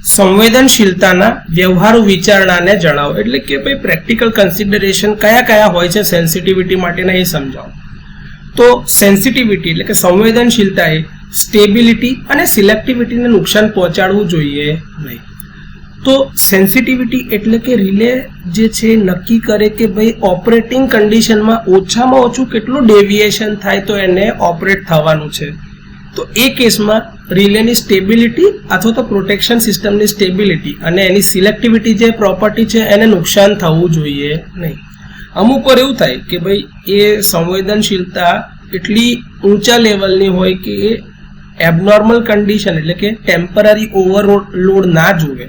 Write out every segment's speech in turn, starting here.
સંવેદનશીલતાના વ્યવહારુ વિચારણાને જણાવો, એટલે કે ભાઈ પ્રેક્ટિકલ કન્સિડરેશન કયા કયા હોય છે સેન્સિટિવિટી માટેના એ સમજાવો. તો સેન્સિટિવિટી એટલે કે સંવેદનશીલતા એ સ્ટેબિલિટી અને સિલેક્ટિવિટીને નુકસાન પહોંચાડવું જોઈએ નહીં. તો સેન્સિટિવિટી એટલે કે રિલે જે છે નક્કી કરે કે ભાઈ ઓપરેટિંગ કન્ડિશનમાં ઓછામાં ઓછું કેટલું ડેવિએશન થાય તો એને ઓપરેટ થવાનું છે. તો એ કેસમાં રિલેની સ્ટેબિલિટી અથવા તો પ્રોટેક્શન સિસ્ટમની સ્ટેબિલિટી અને એની સિલેક્ટિવિટી જે પ્રોપર્ટી છે એને નુકસાન થવું જોઈએ નહીં. અમુક વાર એવું થાય કે ભાઈ એ સંવેદનશીલતા એટલી ઊંચા લેવલની હોય કે એ એબનોર્મલ કન્ડિશન એટલે કે ટેમ્પરરી ઓવરલોડ ના જોવે,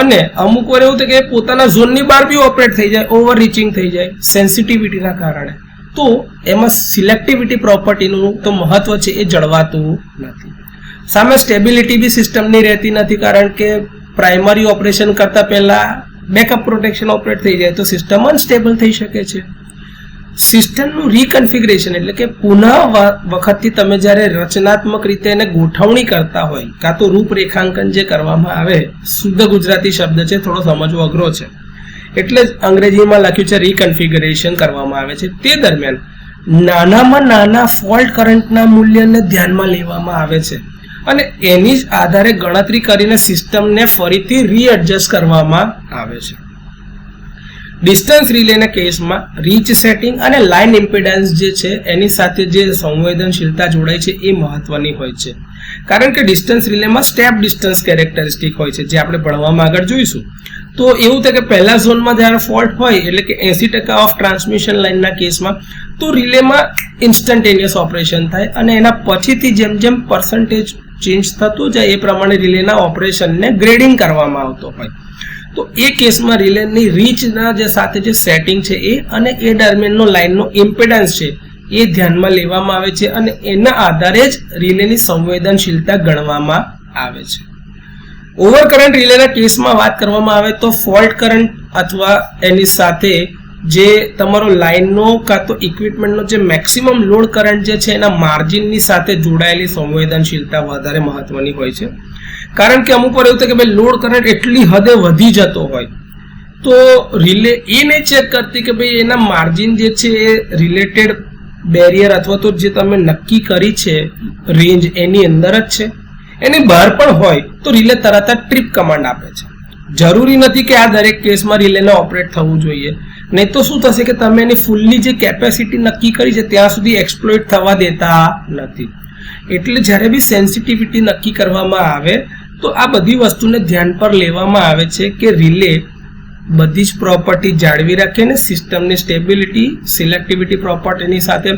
અને અમુક વાર એવું થાય કે પોતાના ઝોનની બહાર બી ઓપરેટ થઈ જાય, ઓવર રીચિંગ થઈ જાય સેન્સિટિવિટીના કારણે. તો એમાં સિલેક્ટિવિટી પ્રોપર્ટીનું તો મહત્વ છે એ જળવાતું નથી. સામે સ્ટેબિલિટી બી સિસ્ટમની રહેતી નથી, કારણ કે પ્રાઇમરી ઓપરેશન કરતા પહેલા બેકઅપ પ્રોટેક્શન ઓપરેટ થઈ જાય તો સિસ્ટમ અનસ્ટેબલ થઈ શકે છે. સિસ્ટમનું રીકન્ફિગરેશન એટલે કે પુનઃ વખતથી તમે જ્યારે રચનાત્મક રીતે એને ગોઠવણી કરતા હોય, કાં તો રૂપરેખાંકન જે કરવામાં આવે, શુદ્ધ ગુજરાતી શબ્દ છે, થોડો સમજવો અઘરો છે એટલે જ અંગ્રેજીમાં લખ્યું છે રીકન્ફિગરેશન કરવામાં આવે છે. તે દરમિયાન નાનામાં નાના ફોલ્ટ કરંટના મૂલ્યને ધ્યાનમાં લેવામાં આવે છે અને એની જ આધારે ગણતરી કરીને સિસ્ટમને ફરીથી રીએડજસ્ટ કરવામાં આવે છે. ડિસ્ટન્સ રિલેના કેસમાં રીચ સેટિંગ અને લાઇન ઇમ્પિડન્સ જે છે એની સાથે જે સંવેદનશીલતા જોડાય છે એ મહત્વની હોય છે, કારણ કે ડિસ્ટન્સ રિલેમાં સ્ટેપ ડિસ્ટન્સ કેરેક્ટરિસ્ટિક હોય છે જે આપણે ભણવામાં આગળ જોઈશું. તો એવું થાય કે પહેલા ઝોનમાં જ્યારે ફોલ્ટ હોય એટલે કે 80% ઓફ ટ્રાન્સમિશન લાઇનના કેસમાં તો રિલેમાં ઇન્સ્ટન્ટેનિયસ ઓપરેશન થાય અને એના પછીથી જેમ જેમ પર્સન્ટેજ ચેન્જ થતું જાય એ પ્રમાણે રિલેના ઓપરેશનને ગ્રેડિંગ કરવામાં આવતો હોય. તો એ કેસમાં રિલેની રીચના જે સાથે જે સેટિંગ છે એ અને એ દરમિયાનનો લાઇનનો ઇમ્પિડન્સ છે એ ધ્યાનમાં લેવામાં આવે છે અને એના આધારે જ રિલેની સંવેદનશીલતા ગણવામાં આવે છે. ઓવરકરન્ટ રિલેના કેસમાં વાત કરવામાં આવે તો ફોલ્ટ કરંટ અથવા એની સાથે જે તમારો લાઇનનો કાં તો ઇક્વિપમેન્ટનો જે મેક્સિમમ લોડ કરંટ જે છે એના માર્જિનની સાથે જોડાયેલી સંવેદનશીલતા વધારે મહત્વની હોય છે, કારણ કે અમુક વાર એવું થાય કે ભાઈ લોડ કરંટ એટલી હદે વધી જતો હોય તો રિલે એ નહીં ચેક કરતી કે ભાઈ એના માર્જિન જે છે એ રિલેટેડ બેરિયર અથવા તો જે તમે નક્કી કરી છે રેન્જ એની અંદર જ છે, એની બહાર પણ હોય તો રિલે તરત જ ટ્રીપ કમાન્ડ આપે છે. જરૂરી નથી કે આ દરેક કેસમાં રિલેને ઓપરેટ થવું જોઈએ, નહીં તો શું થશે કે તમે એની ફૂલ્લી જે કેપેસિટી નક્કી કરી છે ત્યાં સુધી એક્સપ્લોઇટ થવા દેતા નથી. એટલે જ્યારે બી સેન્સિટિવિટી નક્કી કરવામાં આવે તો આ બધી વસ્તુને ધ્યાન પર લેવામાં આવે છે કે રિલે બધી જ પ્રોપર્ટી જાળવી રાખે ને સિસ્ટમની સ્ટેબિલિટી, સિલેક્ટિવિટી પ્રોપર્ટીની સાથે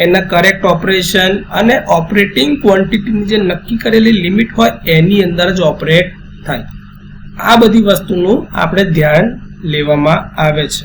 એના કરેક્ટ ઓપરેશન અને ઓપરેટિંગ ક્વોન્ટિટીની જે નક્કી કરેલી લિમિટ હોય એની અંદર જ ઓપરેટ થાય. આ બધી વસ્તુનું આપણે ધ્યાન લેવામાં આવે છે.